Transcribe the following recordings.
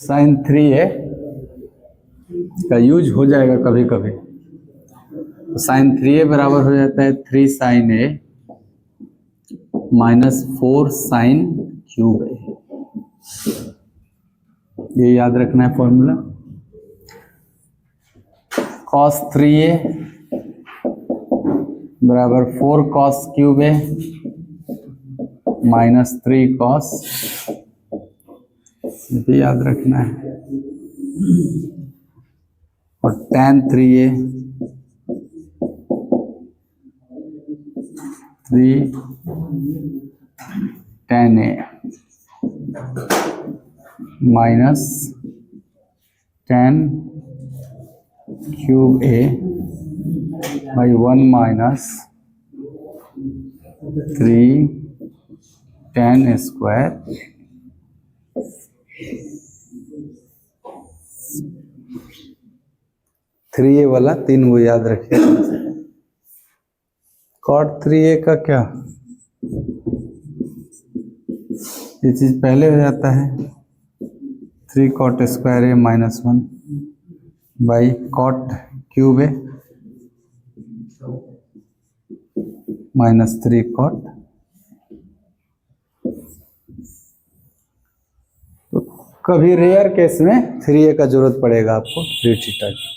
Sign 3a का use हो जाएगा कभी कभी। तो साइन 3a बराबर हो जाता है 3 sine a minus 4 sine cube a। ये याद रखना है फॉर्मूला। कॉस 3a बराबर 4 cos cube a minus 3 cos, ये याद रखना है। और tan 3a 3 tan a minus tan cube a by 1 minus 3 tan square three a वाला 3 वो याद रखिए। कॉट 3a का क्या, ये चीज पहले हो जाता है 3 cot square a minus 1 by cot cube a minus 3 cot. तो कभी रेयर केस में 3a का जरूरत पड़ेगा आपको 3 थीटा की।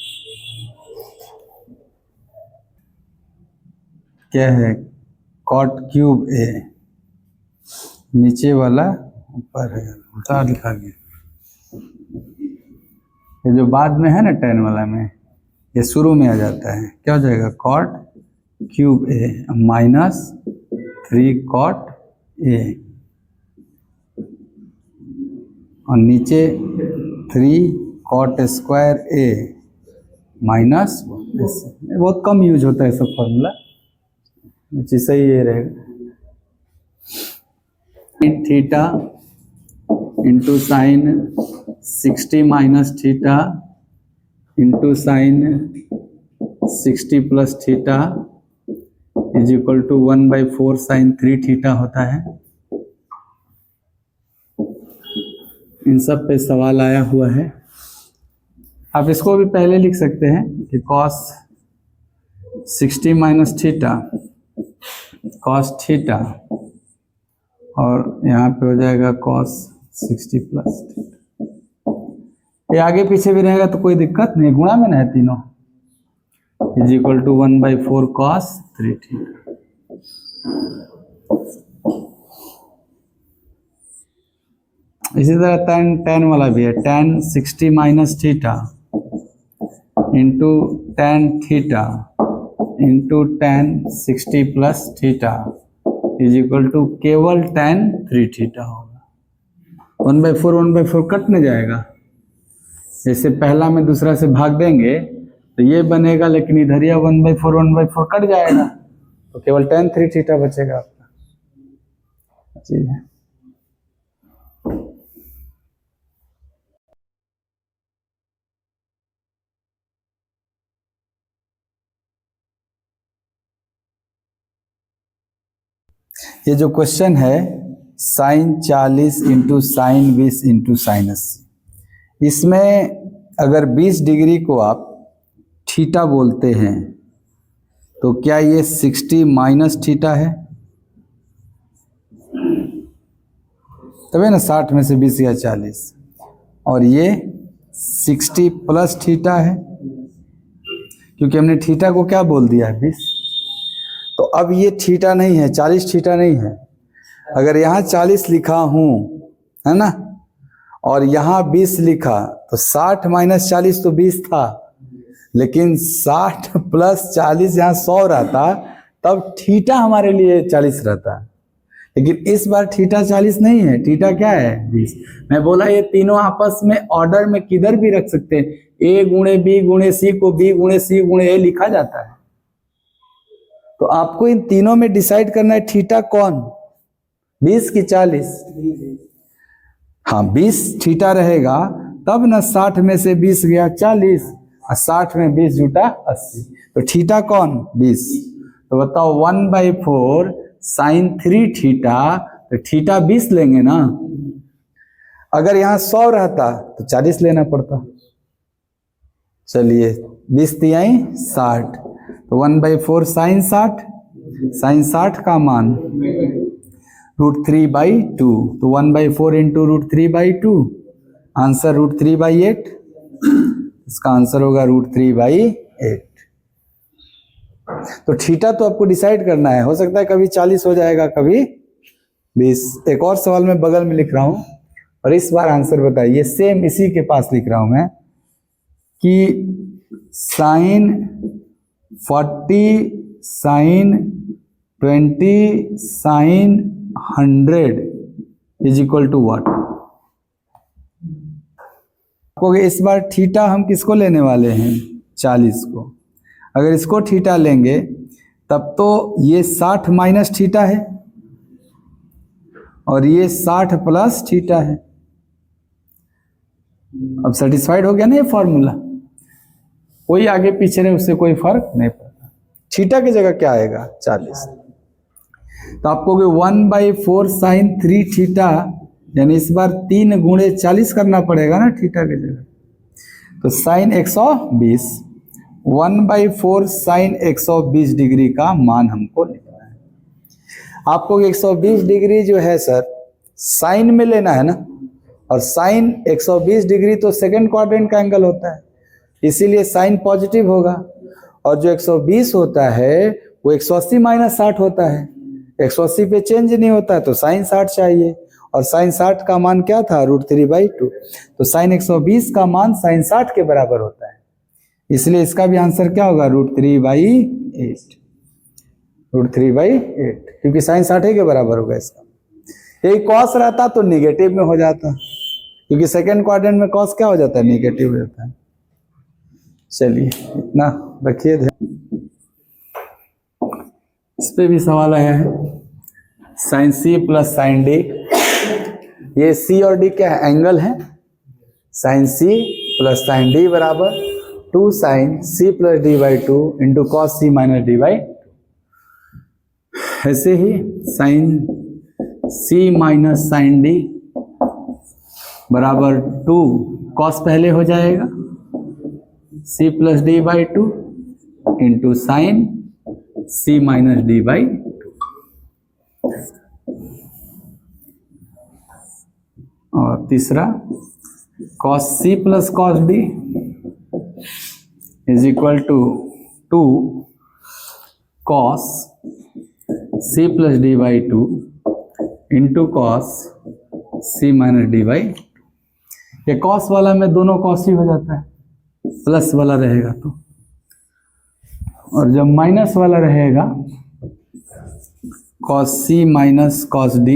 क्या है, कॉट क्यूब ए, नीचे वाला ऊपर है, उल्टा लिखा गया। ये जो बाद में है ना tan वाला में, ये शुरू में आ जाता है। क्या हो जाएगा, cot cube a minus 3 cot a, और नीचे 3 कॉट स्क्वायर ए माइनस। बहुत कम यूज होता है सब फॉर्मूला, चीज सही ये रहेगा। Theta into sine 60 minus theta into sine 60 plus theta is equal to 1/4 sine 3 theta होता है। इन सब पे सवाल आया हुआ है। आप इसको भी पहले लिख सकते हैं कि cos 60 minus theta cos theta, और यहाँ पे हो जाएगा कॉस 60 प्लस थीटा। ये आगे पीछे भी रहेगा तो कोई दिक्कत नहीं, गुणा में ना है तीनों, is equal to 1/4 cos 3 theta. इसी तरह tan वाला भी है, tan 60 minus theta into tan theta into tan 60 plus theta is equal to केवल tan 3 थीटा होगा। 1/4 कट नहीं जाएगा, जैसे पहला में दूसरा से भाग देंगे तो ये बनेगा, लेकिन इधर यह 1/4 कट जाएगा तो केवल tan 3 थीटा बचेगा आपका। चीज है। ये जो क्वेश्चन है sine 40 into sine 20 into sine 80, इसमें अगर 20 डिग्री को आप थीटा बोलते हैं तो क्या ये 60 माइनस थीटा है? तभी ना 60 में से 20 या 40, और ये 60 प्लस थीटा है, क्योंकि हमने थीटा को क्या बोल दिया है, 20। तो अब ये थीटा नहीं है, 40 थीटा नहीं है। अगर यहाँ 40 लिखा हूं, है ना, और यहाँ 20 लिखा तो 60 माइनस 40 तो 20 था, लेकिन 60 प्लस 40 यहाँ 100 रहता, तब थीटा हमारे लिए 40 रहता। लेकिन इस बार थीटा 40 नहीं है, थीटा क्या है, 20। मैं बोला ये तीनों आपस में ऑर्डर में किधर भी रख सकते हैं, ए गुणे बी गुणे सी को बी गुणे सी गुणे ए लिखा जाता है। तो आपको इन तीनों में डिसाइड करना है थीटा कौन, 20 की 40। हाँ 20 थीटा रहेगा तब ना 60 में से 20 गया 40, और 60 में 20 जुटा 80, तो थीटा कौन, 20। तो बताओ 1/4 साइन 3 थीटा, तो थीटा 20 लेंगे ना। अगर यहाँ 100 रहता तो 40 लेना पड़ता। चलिए 20 तिहाई 60, तो 1/4 साइन 60, साइन 60 का मान √3/2, तो 1/4 इंटू √3/2, आंसर √3/8, इसका आंसर होगा √3/8। तो थीटा तो आपको डिसाइड करना है, हो सकता है कभी 40 हो जाएगा कभी 20। एक और सवाल मैं बगल में लिख रहा हूं और इस बार आंसर बताइए, सेम इसी के पास लिख रहा हूं मैं कि sine 40 sine 20 sine 100 is equal to what. इस बार थीटा हम किसको लेने वाले हैं, 40 को। अगर इसको थीटा लेंगे तब तो ये 60 माइनस थीटा है और ये 60 प्लस थीटा है। अब सेटिस्फाइड हो गया ना ये फॉर्मूला, कोई आगे पीछे रहे उससे कोई फर्क नहीं पड़ता। थीटा की जगह क्या आएगा 40, तो आपको 1/4 साइन 3 थीटा, यानी इस बार 3 गुणे 40 करना पड़ेगा ना थीटा की जगह, तो साइन 120, 1/4 साइन 120 डिग्री का मान हमको लेना है। आपको 120 डिग्री जो है सर साइन में लेना है ना, और साइन 120 डिग्री तो सेकंड क्वाड्रेंट का एंगल होता है, इसीलिए साइन पॉजिटिव होगा। और जो 120 होता है वो 180 माइनस 60 होता है, 180 पे चेंज नहीं होता है, तो साइन 60 चाहिए। और साइन 60 का मान क्या था √3/2, तो साइन 120 का मान साइन 60 के बराबर होता है, इसलिए इसका भी आंसर क्या होगा √3/8, √3/8, क्योंकि साइन 60 के बराबर होगा इसका। यही कॉस रहता तो निगेटिव में हो जाता, क्योंकि सेकंड क्वाड्रेंट में कॉस क्या हो जाता है, निगेटिव हो जाता है। चलिए इतना रखिए ध्यान। इस पे भी सवाल आया है, sine C plus sine D, ये C और D क्या है, एंगल है। Sine C plus sine D बराबर 2 sine C plus D/2 into cos C minus D/2। ऐसे ही sine C minus sine D बराबर 2 कॉस पहले हो जाएगा C plus D/2 into sine C minus D/2। और तीसरा cos C plus cos D is equal to 2 cos C plus D/2 into cos C minus D/2। ये cos वाला में दोनों कॉस ही हो जाता है, प्लस वाला रहेगा तो, और जब माइनस वाला रहेगा cos C minus cos D,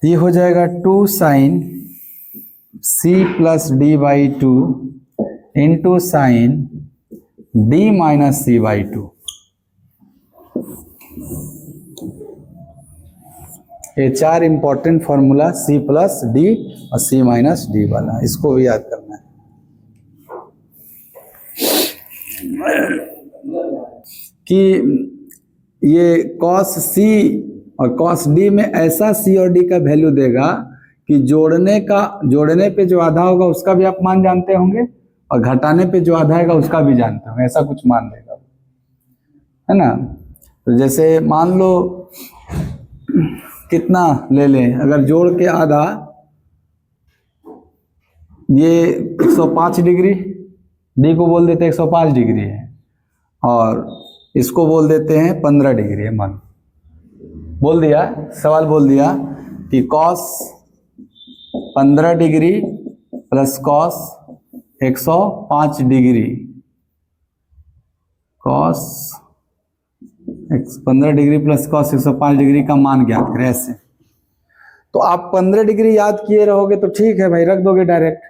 ये हो जाएगा 2 sine C plus D/2 into sine D minus C/2। ये 4 important formula C plus D और C माइनस D वाला, इसको भी याद करना है। कि ये cos C और cos D में ऐसा C और D का वैल्यू देगा कि जोड़ने पे जो आधा होगा उसका भी आप मान जानते होंगे, और घटाने पे जो आधा आएगा उसका भी जानते होंगे, ऐसा कुछ मान देगा, है ना। तो जैसे मान लो कितना ले लें, अगर जोड़ के आधा, ये 105 डिग्री, D को बोल देते हैं 105 डिग्री है, और इसको बोल देते हैं 15 डिग्री है, मान बोल दिया, सवाल बोल दिया कि cos 15 degree plus cos 105 degree, cos 15 degree plus cos 105 degree का मान ज्ञात करें ऐसे। तो आप 15 डिग्री याद किए रहोगे तो ठीक है भाई, रख दोगे डायरेक्ट,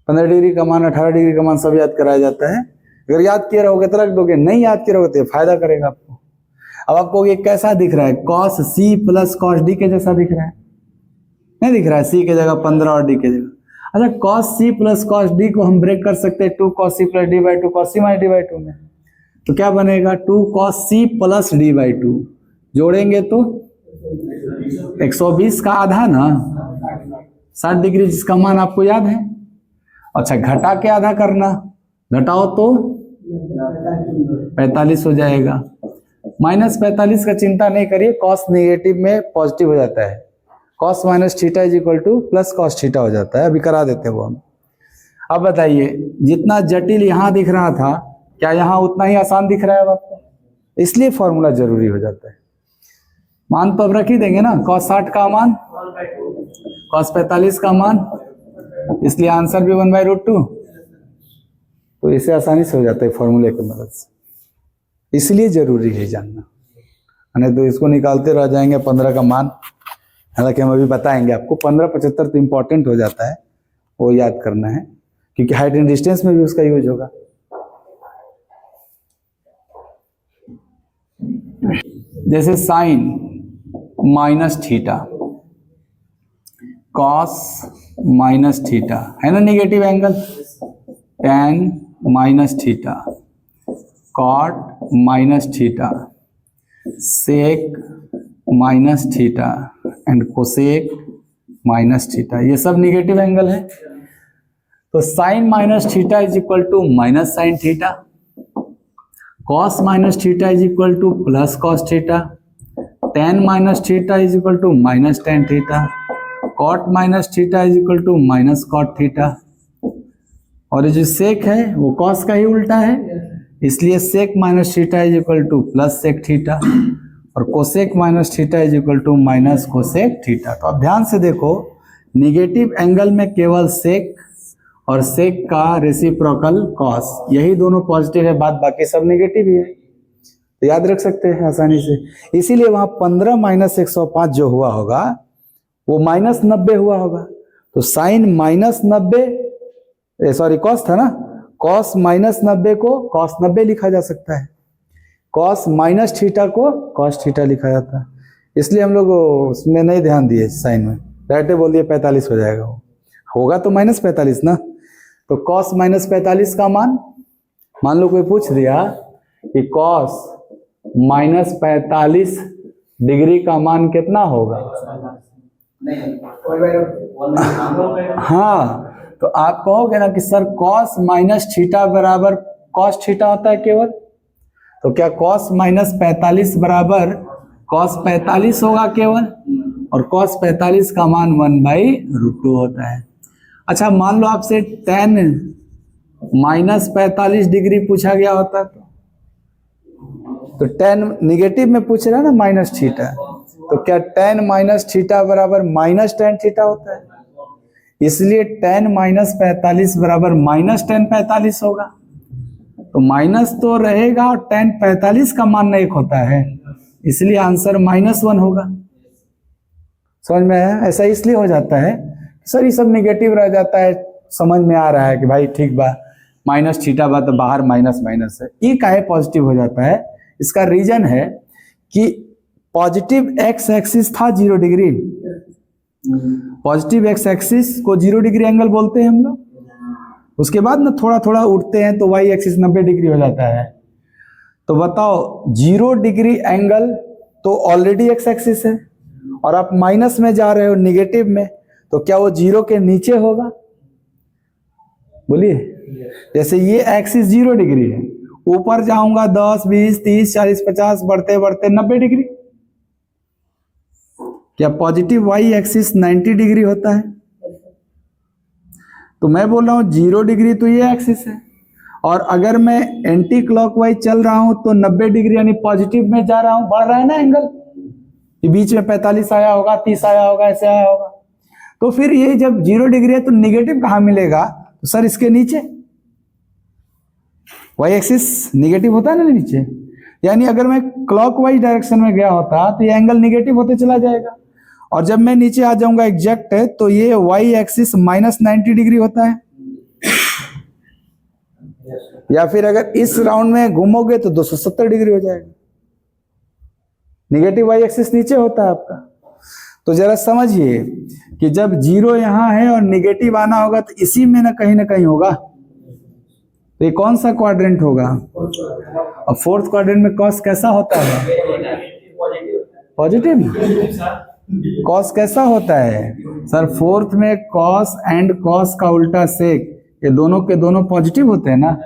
15 डिग्री का मान 18 डिग्री का मान सब याद कराया जाता है। अगर याद किए रहोगे तो रख दोगे, नहीं याद किए रहोगे तो फायदा करेगा आपको। अब आपको ये कैसा दिख रहा है, cos C plus cos D के जैसा दिख रहा है, नहीं दिख रहा है, C के जगह 15 और D के जगह। अच्छा, cos C plus cos D को हम ब्रेक कर सकते हैं 2 cos C plus D/2 cos C minus D/2 में, तो क्या बनेगा 2 cos C प्लस D/2, जोड़ेंगे तो 120 का आधा ना, 60 डिग्री, जिसका मान आपको याद है। अच्छा, घटा के आधा करना, घटाओ तो 45 हो जाएगा। -45 का चिंता नहीं करिए, कॉस नेगेटिव में पॉजिटिव हो जाता है, cos minus theta is equal to plus cos theta हो जाता है। अभी करा देते हैं वो हम। अब बताइए, जितना जटिल यहां दिख रहा था, क्या यहां उतना ही आसान दिख रहा है आपको? इसलिए फॉर्मूला जरूरी हो जाता है। मान तो अब रख ही देंगे ना, cos 60 का मान, cos 45 का मान, इसलिए आंसर भी 1/√2। तो इसे आसानी से हो जाता है फॉर्मूले की मदद से, इसलिए जरूरी है जानना, नहीं तो इसको निकालते रह जाएंगे 15 का मान। हालांकि हम अभी बताएंगे आपको, 15, 75 तो इंपॉर्टेंट हो जाता है, वो याद करना है, क्योंकि हाइट एंड डिस्टेंस में भी उसका यूज होगा। जैसे sine minus theta, cos minus theta है ना negative angle, tan minus theta, cot minus theta, sec minus theta and cosec minus theta, ये सब निगेटिव एंगल है। तो sine minus theta is equal to minus sine theta, cos minus theta is equal to plus cos theta, tan minus theta is equal to minus tan theta, cot minus theta is equal to minus cot theta. और ये जो सेक है वो cos का ही उल्टा है, इसलिए sec minus theta is equal to plus sec theta, और cosec minus theta is equal to minus cosec theta. तो अब ध्यान से देखो, निगेटिव एंगल में केवल सेक और सेक का रेसिप्रोकल कॉस, यही दोनों पॉजिटिव है, बाद बाकी सब निगेटिव ही है। तो याद रख सकते हैं आसानी से। इसीलिए वहां 15 माइनस 105 जो हुआ होगा वो -90 हुआ होगा। तो साइन -90, सॉरी कॉस था ना, कॉस -90 को कॉस 90 लिखा जा सकता है, कॉस माइनस थीटा को कॉस थीटा लिखा जाता है। इसलिए हम लोग उसमें नहीं ध्यान दिए, साइन में डायरेक्ट बोल दिए 45 हो जाएगा, वो होगा तो -45 ना। तो कॉस -45 का मान लो कोई पूछ दिया कि कॉस -45 डिग्री का मान कितना होगा, हाँ, तो आप कहोगे ना कि सर कॉस माइनस थीटा बराबर कॉस थीटा होता है केवल, तो क्या कॉस -45 बराबर कॉस 45 होगा केवल, और कॉस 45 का मान 1/√2 होता है। अच्छा, मान लो आपसे tan -45 डिग्री पूछा गया होता तो tan निगेटिव में पूछ रहा है ना माइनस थीटा, तो क्या tan माइनस थीटा बराबर माइनस tan थीटा होता है, इसलिए tan -45 बराबर माइनस tan 45 होगा। तो माइनस तो रहेगा और tan 45 का मान एक होता है, इसलिए आंसर -1 होगा। समझ में आया? ऐसा इसलिए हो जाता है सर, ये सब निगेटिव रह जाता है, समझ में आ रहा है कि भाई ठीक बा, माइनस थीटा बा तो बाहर माइनस माइनस है, ये काहे पॉजिटिव हो जाता है? इसका रीजन है कि पॉजिटिव एक्स एक्सिस था 0 डिग्री, पॉजिटिव एक्स एक्सिस को 0 डिग्री एंगल बोलते हैं हम लोग। उसके बाद ना थोड़ा थोड़ा उठते हैं तो वाई एक्सिस 90 डिग्री हो जाता है। तो बताओ 0 डिग्री एंगल तो ऑलरेडी एक्स एक्सिस है, और आप माइनस में जा रहे हो निगेटिव में, तो क्या वो 0 के नीचे होगा? बोलिए। जैसे ये एक्सिस 0 डिग्री है, ऊपर जाऊंगा 10, 20, 30, 40, 50 बढ़ते बढ़ते 90 डिग्री। क्या पॉजिटिव वाई एक्सिस 90 डिग्री होता है? तो मैं बोल रहा हूं 0 डिग्री तो ये एक्सिस है, और अगर मैं एंटी क्लॉकवाइज चल रहा हूं तो 90 डिग्री यानी पॉजिटिव में जा रहा हूं, बढ़ रहा है ना एंगल, ये बीच में 45 आया होगा, 30 आया होगा, ऐसे आया होगा। तो फिर ये जब 0 डिग्री है तो निगेटिव कहां मिलेगा? तो सर इसके नीचे, वाई एक्सिस निगेटिव होता है ना नीचे, यानी अगर मैं क्लॉकवाइज डायरेक्शन में गया होता तो ये एंगल निगेटिव होते चला जाएगा, और जब मैं नीचे आ जाऊंगा एग्जैक्ट है तो ये वाई एक्सिस -90 डिग्री होता है। या फिर अगर इस राउंड में घूमोगे तो 270 डिग्री हो जाएगा, निगेटिव वाई एक्सिस नीचे होता है आपका। तो जरा समझिए कि जब 0 यहां है और निगेटिव आना होगा तो इसी में ना कहीं होगा। तो ये कौन सा क्वाड्रेंट होगा? और फोर्थ क्वाड्रेंट में कॉस कैसा होता है? पॉजिटिव। कॉस कैसा होता है सर? फोर्थ में कॉस एंड कॉस का उल्टा सेक, ये दोनों के दोनों पॉजिटिव होते हैं ना,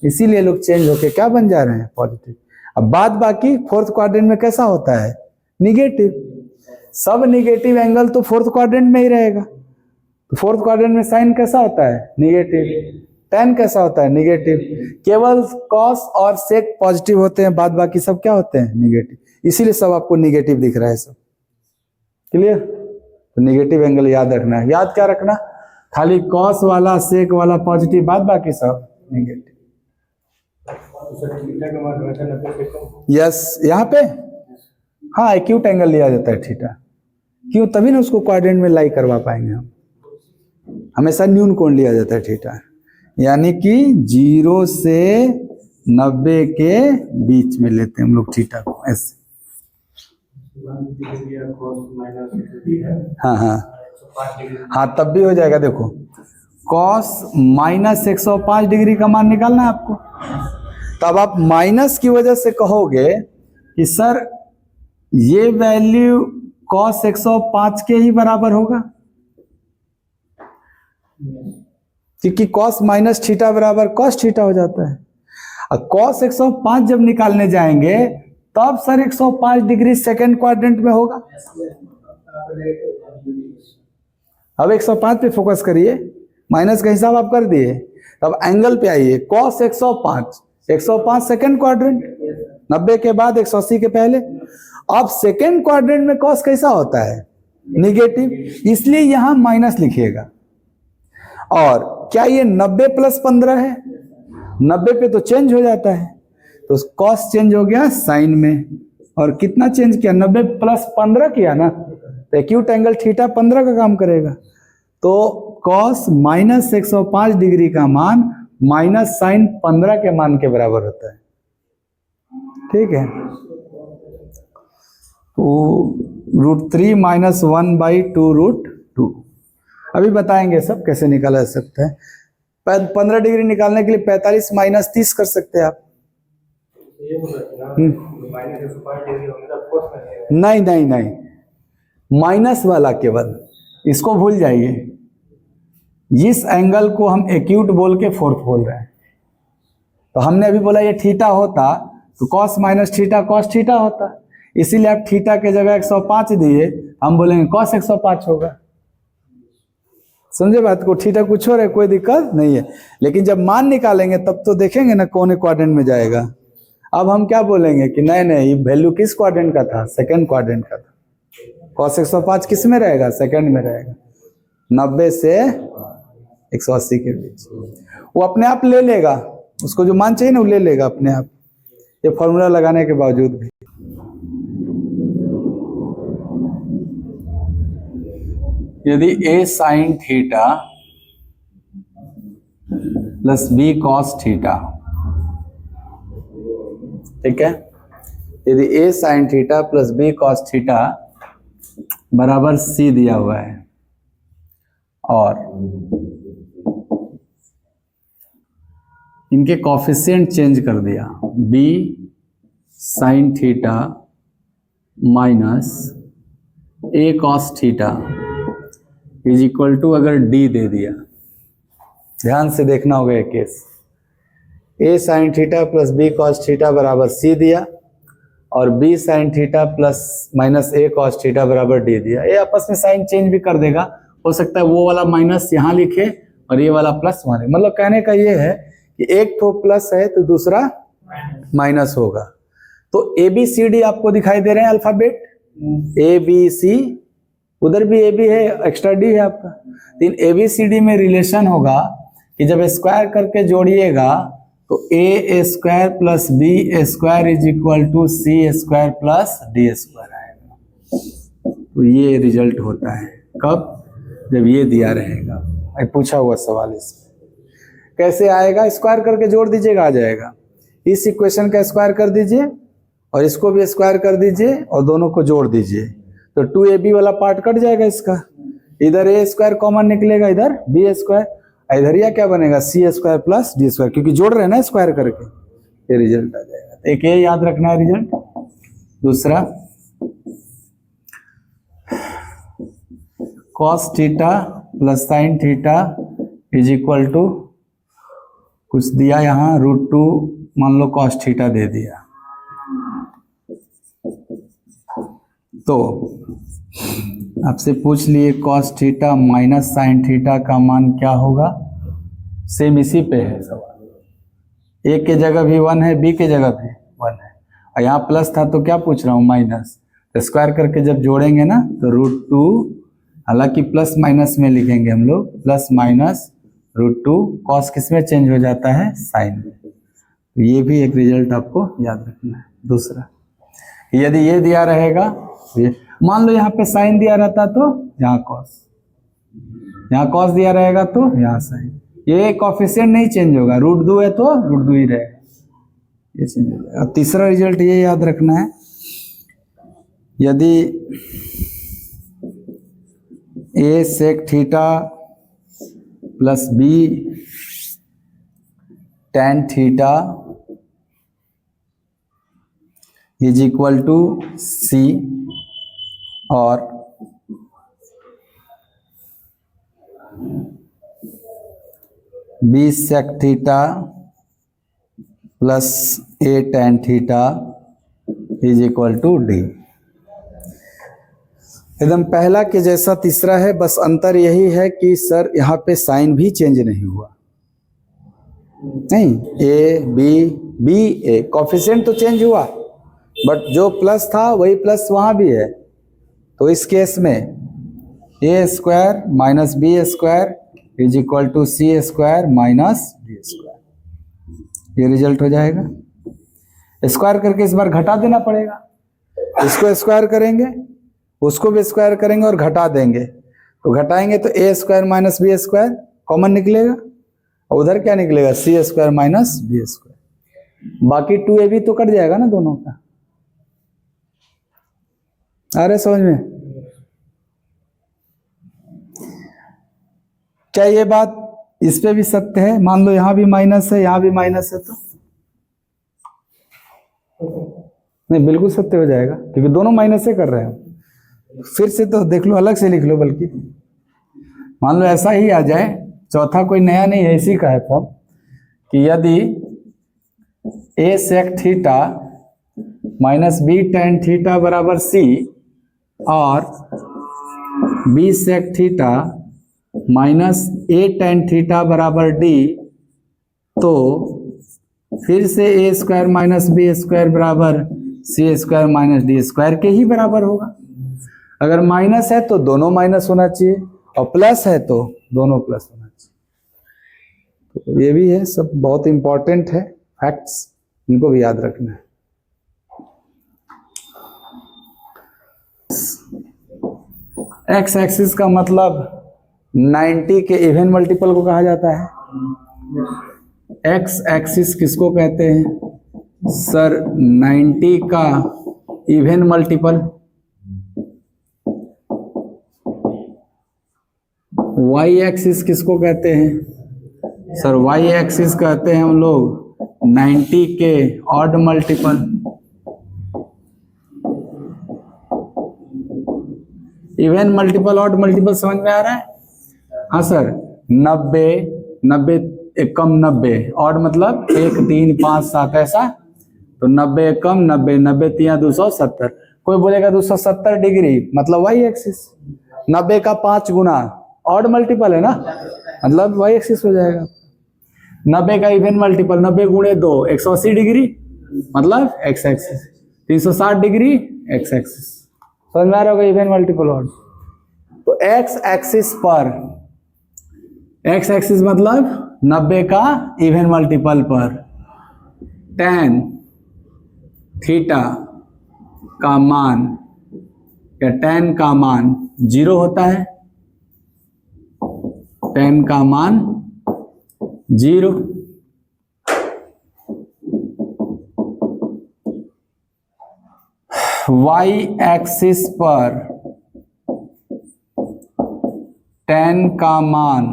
इसीलिए लोग चेंज होके क्या बन जा रहे हैं? पॉजिटिव। अब बाद बाकी फोर्थ क्वाड्रेंट में कैसा होता है? निगेटिव। सब निगेटिव एंगल तो फोर्थ क्वाड्रेंट में ही रहेगा। तो फोर्थ क्वाड्रेंट में साइन कैसा होता है? निगेटिव। tan कैसा होता है? निगेटिव। केवल कॉस और सेक पॉजिटिव होते हैं, बाद बाकी सब क्या होते हैं? निगेटिव। इसीलिए सब आपको निगेटिव दिख रहा है सब। क्लियर? तो निगेटिव एंगल याद रखना है। याद क्या रखना? खाली कॉस वाला सेक वाला पॉजिटिव, बाद बाकी सब निगेटिव। यस, यहाँ पे हाँ एक्यूट एंगल लिया जाता है थीटा। क्यों? तभी ना उसको क्वाड्रेंट में लाई करवा पाएंगे हम। हमेशा न्यून कोण लिया जाता है थीटा, यानी कि 0 से 90 के बीच में लेते हैं हम लोग थीटा को, ऐसे। हाँ हाँ हाँ, तब भी हो जाएगा। देखो cos माइनस 105 डिग्री का मान निकालना है आपको। तब आप माइनस की वजह से कहोगे कि सर ये वैल्यू cos 105 के ही बराबर होगा, क्योंकि cos माइनस थीटा बराबर cos थीटा हो जाता है। और cos 105 जब निकालने जाएंगे तब सर 105 डिग्री सेकेंड क्वाड्रेंट में होगा। अब 105 पे फोकस करिए, माइनस का हिसाब आप कर दिए, तब एंगल पे आइए। cos 105, 105 सेकेंड क्वाड्रेंट, 90 के बाद 180 के पहले। अब सेकेंड क्वाड्रेंट में cos कैसा होता है? निगेटिव, इसलिए यहां माइनस लिखिएगा। और क्या ये 90 प्लस 15 है? 90 पे तो चेंज हो जाता है, तो cos चेंज हो गया साइन में। और कितना चेंज किया? 90 प्लस 15 किया ना, तो एक्यूट एंगल थीटा 15 का काम करेगा। तो cos माइनस 105 डिग्री का मान माइनस साइन 15 के मान के बराबर होता है। ठीक है, तो √3 माइनस 1/2√2। अभी बताएंगे सब कैसे निकाला जा सकता है। 15 डिग्री निकालने के लिए 45 माइनस 30 कर सकते हैं आप। नहीं नहीं नहीं, माइनस वाला केवल, इसको भूल जाइए। जिस एंगल को हम एक्यूट बोल के फोर्थ बोल रहे हैं, तो हमने अभी बोला ये थीटा होता तो cos minus theta cos theta होता, इसीलिए आप थीटा के जगह 105 दिए, हम बोलेंगे cos 105 होगा। समझे बात को? थीटा कुछ हो रहा है, कोई दिक्कत नहीं है। लेकिन जब मान निकालेंगे तब तो देखेंगे ना कौन क्वाड्रेंट में जाएगा। अब हम क्या बोलेंगे कि नहीं नहीं, वैल्यू किस क्वाड्रेंट का था? सेकंड क्वाड्रेंट का था। cos 105 किस में रहेगा? सेकंड में रहेगा। 90 से 180 के बीच वो अपने आप ले लेगा, उसको जो मान चाहिए ना वो ले लेगा अपने आप, ये फॉर्मूला लगाने के बावजूद भी। यदि a sin theta plus b cos theta, ठीक है, यदि a sin theta plus b cos theta बराबर c दिया हुआ है, और इनके कॉफिशिएंट चेंज कर दिया, b sin theta minus a cos theta is equal to, अगर d दे दिया, ध्यान से देखना होगा ये case, a sin theta plus b cos theta बराबर c दिया, और b sin theta plus minus a cos theta बराबर d दिया। ये आपस में साइन चेंज भी कर देगा, हो सकता है वो वाला माइनस यहाँ लिखे और ये वाला प्लस वहां लिखे। मतलब कहने का ये है कि एक तो प्लस है तो दूसरा माइनस होगा। तो ए बी सी डी आपको दिखाई दे रहे हैं अल्फाबेट, ए बी सी, उधर भी ए बी है, एक्स्ट्रा डी है आपका। लेकिन ए बी सी डी में रिलेशन होगा कि जब स्क्वायर करके जोड़िएगा तो A square plus B square is equal to C square plus D square आएगा। तो ये रिजल्ट होता है कब? जब ये दिया रहेगा। पूछा हुआ सवाल इसमें कैसे आएगा? स्क्वायर करके जोड़ दीजिएगा, आ जाएगा। इस इक्वेशन का स्क्वायर कर दीजिए और इसको भी स्क्वायर कर दीजिए और दोनों को जोड़ दीजिए, तो 2ab वाला पार्ट कट जाएगा इसका, इधर a स्क्वायर कॉमन निकलेगा, इधर b स्क्वायर, इधर यह क्या बनेगा? c square plus d square, क्योंकि जोड़ रहे हैं ना स्क्वायर करके, ये रिजल्ट आ जाएगा। तो एक ये याद रखना है रिजल्ट। दूसरा cos theta plus sine theta is equal to कुछ दिया यहाँ √2 मान लो कॉस थीटा दे दिया। तो आपसे पूछ लिए cos theta minus sine theta का मान क्या होगा। सेम इसी पे है सवाल। ए के जगह भी 1 है, बी के जगह भी 1 है, और यहाँ प्लस था तो क्या पूछ रहा हूँ माइनस। तो स्क्वायर करके जब जोड़ेंगे ना तो √2, हालांकि प्लस माइनस में लिखेंगे हम लोग, प्लस माइनस √2 कॉस किस में चेंज हो जाता है, साइन में। तो ये भी एक रिजल्ट आपको याद रखना है। दूसरा, यदि ये दिया रहेगा, मान लो यहाँ पे साइन दिया रहता तो यहाँ कॉस, यहाँ कॉस दिया रहेगा तो यहाँ साइन, ये कॉफिशिएंट नहीं चेंज होगा, √2 है तो √2 ही रहेगा, ये चेंज हो जाएगा। अब तीसरा रिजल्ट ये याद रखना है, यदि a sec theta plus b tan theta is equal to c और b sec theta plus a tan theta is equal to d। एकदम पहला के जैसा तीसरा है, बस अंतर यही है कि सर यहाँ पे साइन भी चेंज नहीं हुआ, नहीं, ए बी ए कॉफिशिएंट तो चेंज हुआ, बट जो प्लस था वही प्लस वहाँ भी है। तो इस केस में A square minus B square is equal to C square minus D square, ये रिजल्ट हो जाएगा। स्क्वायर करके इस बार घटा देना पड़ेगा, इसको स्क्वायर करेंगे, उसको भी स्क्वायर करेंगे और घटा देंगे, तो घटाएंगे तो A square minus B square common निकलेगा, और उधर क्या निकलेगा, C square minus B square, बाकी 2ab तो कट जाएगा ना दोनों का। आ रहे समझ में? क्या ये बात इस पे भी सत्य है? मान लो यहां भी माइनस है, यहां भी माइनस है, तो नहीं, बिल्कुल सत्य हो जाएगा, क्योंकि दोनों माइनस से कर रहे हैं। फिर से तो देख लो, अलग से लिख लो, बल्कि मान लो ऐसा ही आ जाए, चौथा कोई नया नहीं है, इसी का है फॉर्म, कि यदि a sec theta minus b tan theta बराबर c और b sec theta minus a tan theta बराबर d, तो फिर से a square minus b square बराबर c square minus d square के ही बराबर होगा। अगर माइनस है तो दोनों माइनस होना चाहिए, और प्लस है तो दोनों प्लस होना चाहिए। तो ये भी है, सब बहुत इंपॉर्टेंट है फैक्ट्स, इनको भी याद रखना है। एक्स एक्सिस का मतलब 90 के इवन मल्टीपल को कहा जाता है। एक्स एक्सिस किसको कहते हैं सर? 90 का इवन मल्टीपल। वाई एक्सिस किसको कहते हैं सर? वाई एक्सिस कहते हैं हम लोग 90 के odd multiple. Even multiple odd multiple समझ में आ रहा है? हाँ सर, 90 90 एकम 90, ऑड मतलब 1 3 5 7 ऐसा, तो 90 एकम 90, 90 3 270। कोई बोलेगा 270 डिग्री मतलब वाई एक्सिस, 90 का 5 गुना ऑड मल्टीपल है ना, मतलब वाई एक्सिस हो जाएगा। 90 का इवन मल्टीपल 90 गुणे 2 180 डिग्री मतलब x axis, 360 degree x axis. समझ में आ रहा होगा इवन मल्टीपल ऑड। तो एक्स एक्सिस पर, एक्स एक्सिस मतलब 90 का इवन मल्टीपल पर tan थीटा का मान या tan का मान 0 होता है, tan का मान 0। y एक्सिस पर tan का मान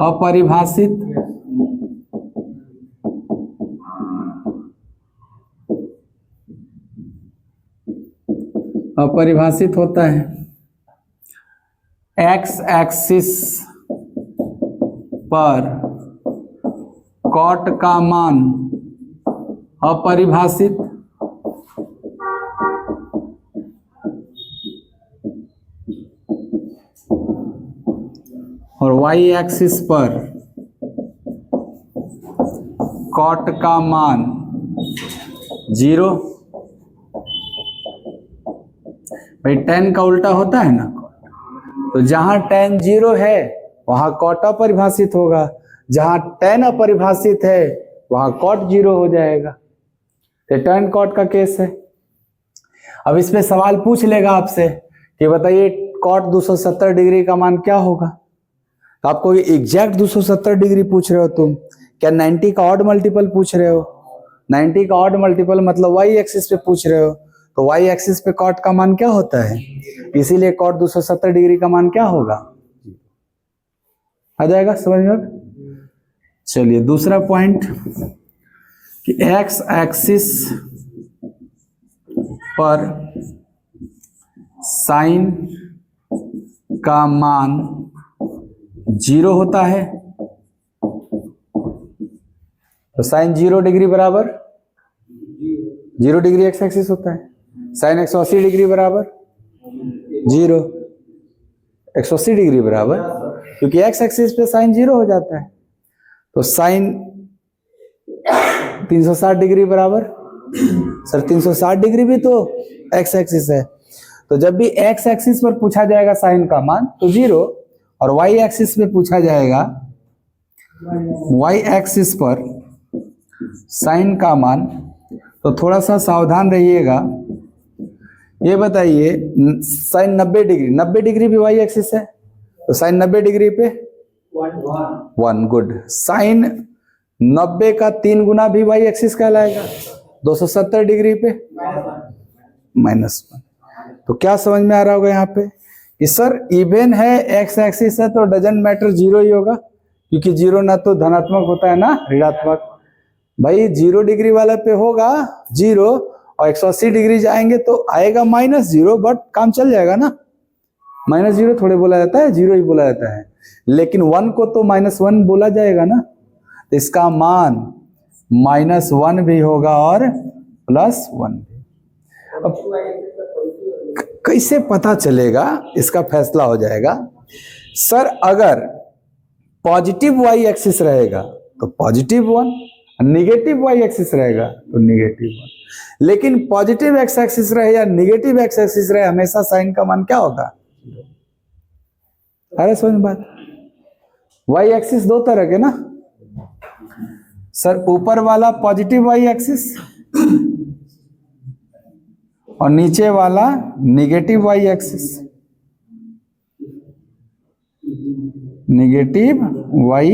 अपरिभाषित, अपरिभाषित होता है। एक्स एक्सिस पर कॉट का मान अपरिभाषित, और वाई एक्सिस पर कॉट का मान 0। भाई tan का उल्टा होता है ना, तो जहां tan 0 है वहां कॉट अपरिभाषित होगा, जहां tan अपरिभाषित है वहां कॉट 0 हो जाएगा। तो tan कॉट का केस है। अब इस पे सवाल पूछ लेगा आपसे कि बताइए कॉट 270 डिग्री का मान क्या होगा। तो आपको एग्जैक्ट 270 डिग्री पूछ रहे हो तुम, क्या 90 का ऑड मल्टीपल पूछ रहे हो? 90 का ऑड मल्टीपल मतलब वाई एक्सिस पे पूछ रहे हो, तो वाई एक्सिस पे कॉट का मान क्या होता है, इसीलिए कॉट 270 डिग्री का मान क्या होगा, आ जाएगा समझ में। चलिए दूसरा पॉइंट कि एक्स एक्सिस पर साइन का मान 0 होता है, तो साइन 0 डिग्री बराबर 0 डिग्री एक्स एक्सिस होता है। साइन 180 डिग्री बराबर 0, 180 डिग्री बराबर, क्योंकि एक्स एक्सिस पे साइन 0 हो जाता है। तो साइन 360 डिग्री बराबर, सर 360 डिग्री भी तो एक्स एक्सिस है, तो जब भी एक्स एक्सिस पर पूछा जाएगा साइन का मान तो 0, और वाई एक्सिस पे पूछा जाएगा, वाई एक्सिस पर साइन का मान, तो थोड़ा सा सावधान रहिएगा। ये बताइए साइन 90 डिग्री भी वाई एक्सिस है, तो साइन 90 डिग्री पे 1, गुड। साइन 90 का 3 गुना भी वाई एक्सिस कहलाएगा, 270 डिग्री पे -1। तो क्या समझ में आ रहा होगा यहाँ पे कि सर इवन है एक्स एक्सिस है तो डजंट मैटर 0 ही होगा, क्योंकि 0 ना तो धनात्मक होता है ना ऋणात्मक। भाई 0 डिग्री वाला पे होगा 0, और 180 डिग्री जाएंगे तो आएगा -0, बट काम चल जाएगा ना। -0 थोड़े बोला जाता है, 0 ही बोला जाता है, लेकिन 1 को तो -1 बोला जाएगा ना, तो इसका मान -1 भी होगा और +1 भी। अब कैसे पता चलेगा, इसका फैसला हो जाएगा। सर अगर पॉजिटिव वाई एक्सिस रहेगा तो +1, निगेटिव वाई एक्सिस रहेगा तो -1, लेकिन पॉजिटिव एक्स एक्सिस रहे या निगेटिव एक्स एक्सिस रहे, हमेशा साइन का मान क्या होगा, अरे समझ बात। वाई एक्सिस 2 तरह के ना सर, ऊपर वाला पॉजिटिव वाई एक्सिस और नीचे वाला negative Y axis, negative Y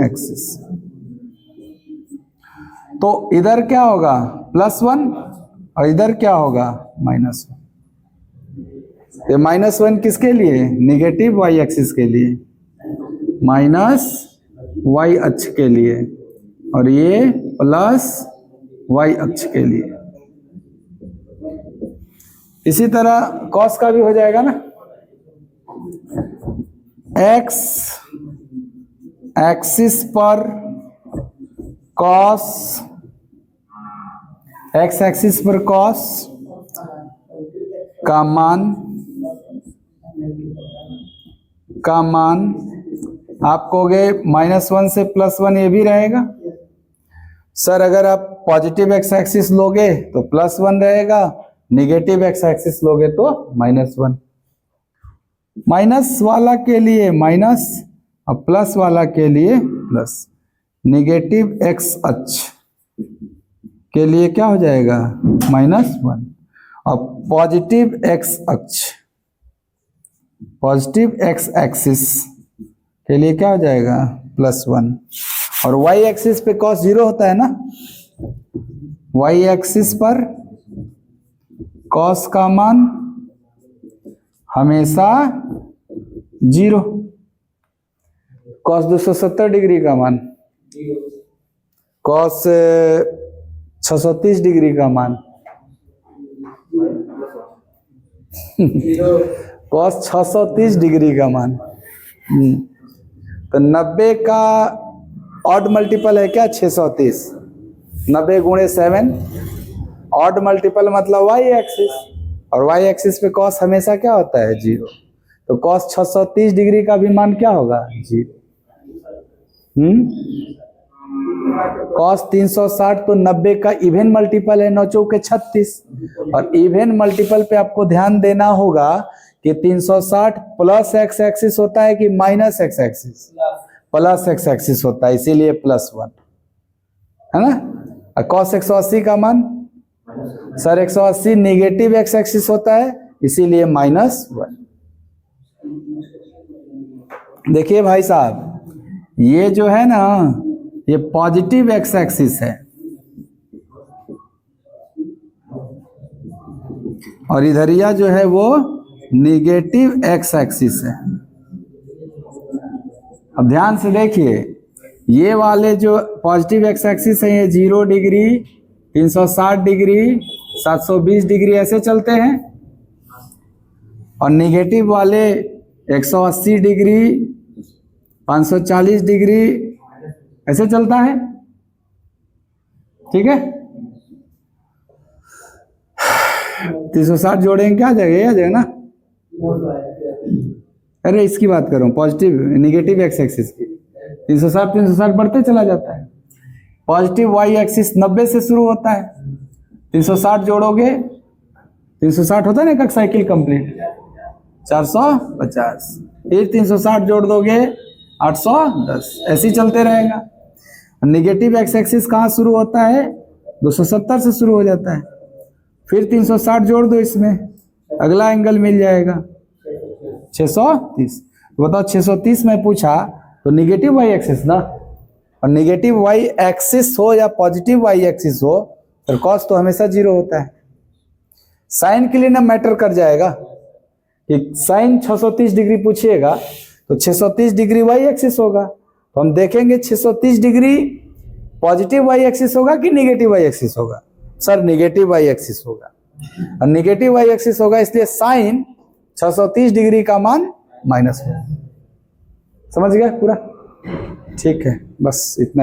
axis. तो इधर क्या होगा +1 और इधर क्या होगा -1। ये -1 किसके लिए, निगेटिव वाई एक्सिस के लिए, -y अक्ष के लिए, और ये +y अक्ष के लिए। इसी तरह कॉस का भी हो जाएगा ना, एक्स एक्सिस पर कॉस, एक्स एक्सिस पर कॉस का मान आप कहोगे -1 से +1, ये भी रहेगा। सर अगर आप पॉजिटिव एक्स एक्सिस लोगे तो +1 रहेगा, निगेटिव एक्स एक्सिस लोगे तो -1। माइनस वाला के लिए माइनस और प्लस वाला के लिए प्लस। निगेटिव एक्स अक्ष के लिए क्या हो जाएगा -1, और पॉजिटिव एक्स अक्ष, पॉजिटिव एक्स एक्सिस के लिए क्या हो जाएगा +1। और वाई एक्सिस पे cos 0 होता है ना, वाई एक्सिस पर cos का मान हमेशा 0, cos 270 डिग्री का मान, cos 630 डिग्री का मान cos 630 डिग्री का मान। तो 90 का ऑड मल्टीपल है क्या 630, 90 गुणे 7, ऑड मल्टीपल मतलब वाई एक्सिस, और वाई एक्सिस पे कॉस हमेशा क्या होता है 0, तो कॉस 630 डिग्री का भी मान क्या होगा 0। कॉस 360 तो 90 का इवन मल्टीपल है, 9 चौके 36, और इवन मल्टीपल पे आपको ध्यान देना होगा कि 360 प्लस एक्स एक्सिस होता है कि minus x axis, plus x axis होता है, इसीलिए +1 है ना। और कॉस 180 का मान सर 180 निगेटिव एक्स एक्सिस होता है, इसीलिए -1। देखिए भाई साहब, ये जो है ना ये पॉजिटिव एक्स एक्सिस है, और इधरिया जो है वो निगेटिव एक्स एक्सिस है। अब ध्यान से देखिए, ये वाले जो पॉजिटिव एक्स एक्सिस है ये 0 डिग्री, 360 डिग्री, 720 डिग्री ऐसे चलते हैं, और निगेटिव वाले 180 डिग्री, 540 डिग्री ऐसे चलता है। ठीक है, 360 जोड़ेंगे क्या आ जाएगा ना। अरे इसकी बात कर रहा हूँ, पॉजिटिव निगेटिव एक्स एक्सिस की, 360 बढ़ते चला जाता है। पॉजिटिव वाई एक्सिस 90 से शुरू होता है, 360 जोड़ोगे 360 होता है ना एक साइकिल कंप्लीट 450, फिर 360 जोड़ दोगे 810, ऐसे ही चलते रहेगा। निगेटिव एक्स एक्सिस कहाँ शुरू होता है 270 से शुरू हो जाता है, फिर 360 जोड़ दो, इसमें अगला एंगल मिल जाएगा 630। बताओ 630 में पूछा तो निगेटिव वाई एक्सिस ना, और निगेटिव वाई एक्सिस हो या पॉजिटिव वाई एक्सिस हो, तो कॉस तो हमेशा 0 होता है। साइन के लिए ना मैटर कर जाएगा कि साइन 630 डिग्री पूछिएगा तो 630 डिग्री वाई एक्सिस होगा, तो हम देखेंगे 630 डिग्री पॉजिटिव वाई एक्सिस होगा कि निगेटिव वाई एक्सिस होगा। सर निगेटिव वाई एक्सिस होगा, और निगेटिव वाई एक्सिस होगा इसलिए साइन 630 डिग्री का मान -1। समझ गए पूरा? ठीक है, बस इतना।